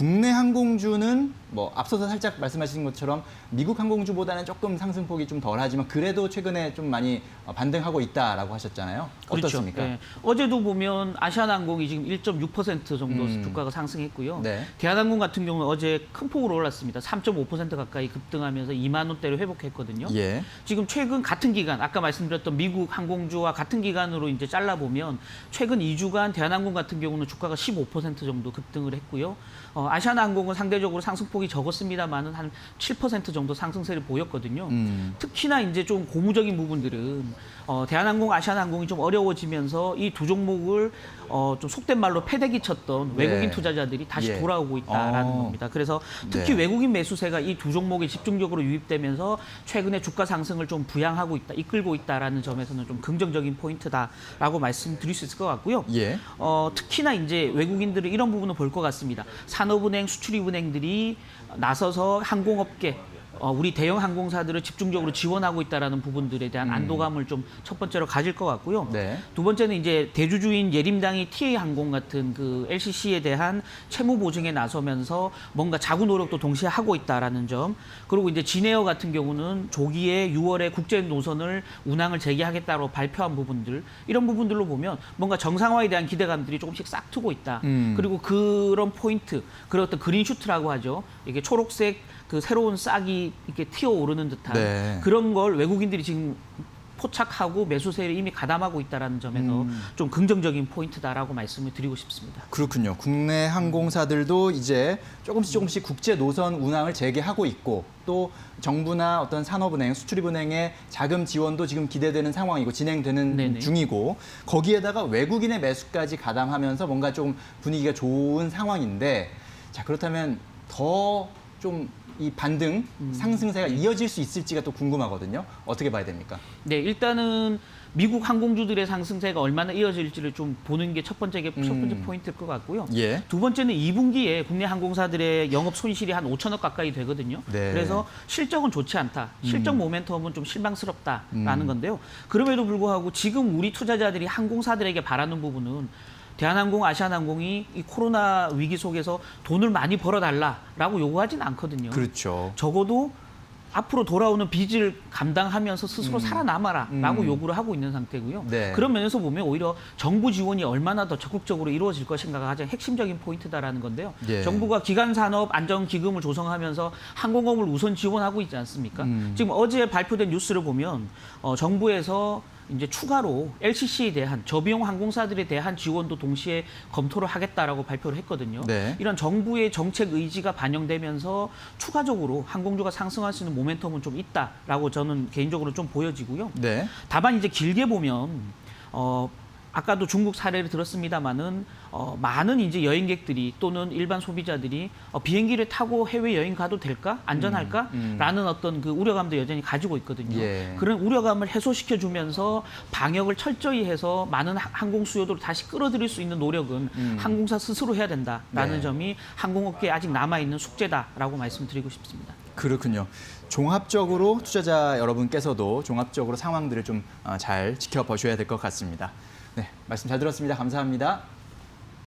국내 항공주는 뭐 앞서서 살짝 말씀하신 것처럼 미국 항공주보다는 조금 상승폭이 좀 덜하지만 그래도 최근에 좀 많이 반등하고 있다라고 하셨잖아요. 어떻습니까? 그렇죠. 네. 어제도 보면 아시아나항공이 지금 1.6% 정도 주가가 상승했고요. 네. 대한항공 같은 경우는 어제 큰 폭으로 올랐습니다. 3.5% 가까이 급등하면서 2만 원대로 회복했거든요. 예. 지금 최근 같은 기간, 아까 말씀드렸던 미국 항공주와 같은 기간으로 이제 잘라보면 최근 2주간 대한항공 같은 경우는 주가가 15% 정도 급등을 했고요. 아시아나항공은 상대적으로 상승폭이 적었습니다만은 한 7% 정도 상승세를 보였거든요. 특히나 이제 좀 고무적인 부분들은 대한항공, 아시아나항공이 좀 어려워지면서 이 두 종목을 좀 속된 말로 패대기 쳤던 외국인 투자자들이 다시 예. 돌아오고 있다라는 겁니다. 그래서 특히 네. 외국인 매수세가 이 두 종목에 집중적으로 유입되면서 최근에 주가 상승을 좀 부양하고 있다, 이끌고 있다라는 점에서는 좀 긍정적인 포인트다라고 말씀드릴 수 있을 것 같고요. 예. 특히나 이제 외국인들은 이런 부분을 볼 것 같습니다. 산업은행, 수출입은행들이 나서서 항공업계 우리 대형 항공사들을 집중적으로 지원하고 있다라는 부분들에 대한 안도감을 좀 첫 번째로 가질 것 같고요. 네. 두 번째는 이제 대주주인 예림당이 TA항공 같은 그 LCC에 대한 채무 보증에 나서면서 뭔가 자구 노력도 동시에 하고 있다라는 점. 그리고 이제 진에어 같은 경우는 조기에 6월에 국제 노선을 운항을 재개하겠다고 발표한 부분들, 이런 부분들로 보면 뭔가 정상화에 대한 기대감들이 조금씩 싹트고 있다. 그리고 그런 포인트, 그런 어떤 그린슈트라고 하죠. 이게 초록색 그 새로운 싹이 이렇게 튀어오르는 듯한 네. 그런 걸 외국인들이 지금 포착하고 매수세를 이미 가담하고 있다는 점에서 좀 긍정적인 포인트다라고 말씀을 드리고 싶습니다. 그렇군요. 국내 항공사들도 이제 조금씩 국제 노선 운항을 재개하고 있고 또 정부나 어떤 산업은행, 수출입은행의 자금 지원도 지금 기대되는 상황이고 진행되는 네네. 중이고 거기에다가 외국인의 매수까지 가담하면서 뭔가 좀 분위기가 좋은 상황인데 자 그렇다면 더 좀 이 반등, 상승세가 이어질 수 있을지가 또 궁금하거든요. 어떻게 봐야 됩니까? 네, 일단은 미국 항공주들의 상승세가 얼마나 이어질지를 좀 보는 게 첫 번째 포인트일 것 같고요. 예. 두 번째는 2분기에 국내 항공사들의 영업 손실이 한 5천억 가까이 되거든요. 네. 그래서 실적은 좋지 않다. 실적 모멘텀은 좀 실망스럽다라는 건데요. 그럼에도 불구하고 지금 우리 투자자들이 항공사들에게 바라는 부분은 대한항공, 아시아나항공이 이 코로나 위기 속에서 돈을 많이 벌어달라라고 요구하진 않거든요. 그렇죠. 적어도 앞으로 돌아오는 빚을 감당하면서 스스로 살아남아라라고 요구를 하고 있는 상태고요. 네. 그런 면에서 보면 오히려 정부 지원이 얼마나 더 적극적으로 이루어질 것인가가 가장 핵심적인 포인트다라는 건데요. 예. 정부가 기간산업 안정기금을 조성하면서 항공업을 우선 지원하고 있지 않습니까? 지금 어제 발표된 뉴스를 보면 정부에서 이제 추가로 LCC에 대한 저비용 항공사들에 대한 지원도 동시에 검토를 하겠다라고 발표를 했거든요. 네. 이런 정부의 정책 의지가 반영되면서 추가적으로 항공주가 상승할 수 있는 모멘텀은 좀 있다라고 저는 개인적으로 좀 보여지고요. 네. 다만 이제 길게 보면 아까도 중국 사례를 들었습니다마는 많은 이제 여행객들이 또는 일반 소비자들이 비행기를 타고 해외 여행 가도 될까? 안전할까? 라는 어떤 그 우려감도 여전히 가지고 있거든요. 예. 그런 우려감을 해소시켜 주면서 방역을 철저히 해서 많은 항공 수요도를 다시 끌어들일 수 있는 노력은 항공사 스스로 해야 된다라는 네. 점이 항공업계에 아직 남아 있는 숙제다라고 말씀드리고 싶습니다. 그렇군요. 종합적으로 투자자 여러분께서도 종합적으로 상황들을 좀 잘 지켜보셔야 될 것 같습니다. 네, 말씀 잘 들었습니다. 감사합니다.